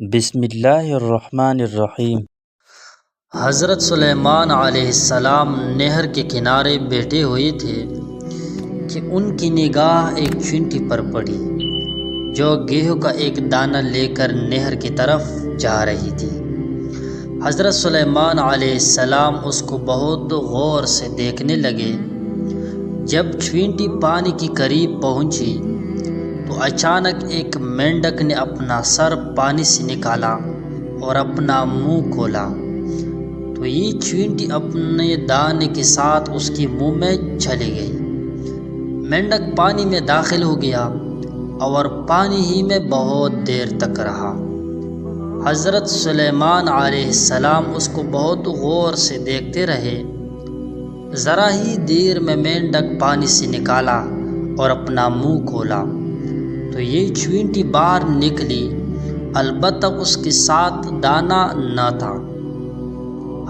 بسم اللہ الرحمن الرحیم۔ حضرت سلیمان علیہ السلام نہر کے کنارے بیٹھے ہوئے تھے کہ ان کی نگاہ ایک چینٹی پر پڑی جو گیہوں کا ایک دانہ لے کر نہر کی طرف جا رہی تھی۔ حضرت سلیمان علیہ السلام اس کو بہت غور سے دیکھنے لگے۔ جب چینٹی پانی کے قریب پہنچی تو اچانک ایک مینڈک نے اپنا سر پانی سے نکالا اور اپنا منہ کھولا تو یہ چینٹی اپنے دانے کے ساتھ اس کے منہ میں چلی گئی۔ مینڈک پانی میں داخل ہو گیا اور پانی ہی میں بہت دیر تک رہا۔ حضرت سلیمان علیہ السلام اس کو بہت غور سے دیکھتے رہے۔ ذرا ہی دیر میں مینڈک پانی سے نکالا اور اپنا منہ کھولا تو یہ چینٹی باہر نکلی، البتہ اس کے ساتھ دانہ نہ تھا۔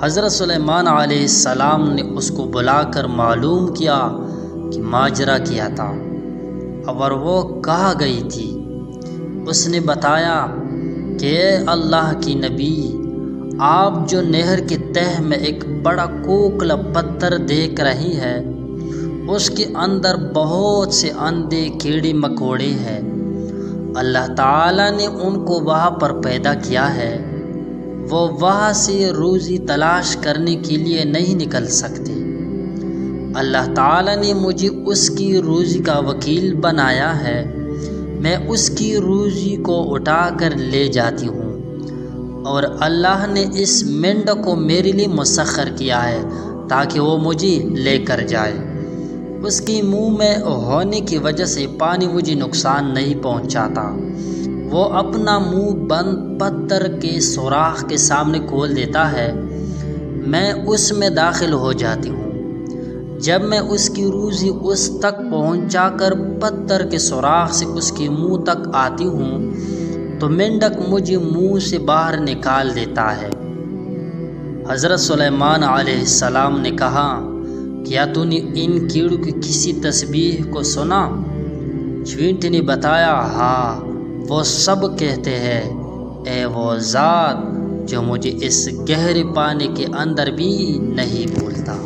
حضرت سلیمان علیہ السلام نے اس کو بلا کر معلوم کیا کہ ماجرا کیا تھا اور وہ کہاں گئی تھی۔ اس نے بتایا کہ اے اللہ کی نبی، آپ جو نہر کے تہہ میں ایک بڑا کوکلا پتھر دیکھ رہی ہے، اس کے اندر بہت سے اندھے کیڑے مکوڑے ہیں۔ اللہ تعالیٰ نے ان کو وہاں پر پیدا کیا ہے، وہ وہاں سے روزی تلاش کرنے کے لیے نہیں نکل سکتے۔ اللہ تعالیٰ نے مجھے اس کی روزی کا وکیل بنایا ہے، میں اس کی روزی کو اٹھا کر لے جاتی ہوں، اور اللہ نے اس مینڈک کو میرے لیے مسخر کیا ہے تاکہ وہ مجھے لے کر جائے۔ اس کے منہ میں ہونے کی وجہ سے پانی مجھے نقصان نہیں پہنچاتا۔ وہ اپنا منہ بند پتھر کے سوراخ کے سامنے کھول دیتا ہے، میں اس میں داخل ہو جاتی ہوں۔ جب میں اس کی روزی اس تک پہنچا کر پتھر کے سوراخ سے اس کے منہ تک آتی ہوں تو مینڈک مجھے منہ سے باہر نکال دیتا ہے۔ حضرت سلیمان علیہ السلام نے کہا، کیا تو نے ان کیڑوں کی کسی تسبیح کو سنا؟ چینٹی نے بتایا، ہاں، وہ سب کہتے ہیں، اے وہ ذات جو مجھے اس گہرے پانی کے اندر بھی نہیں بھولتا۔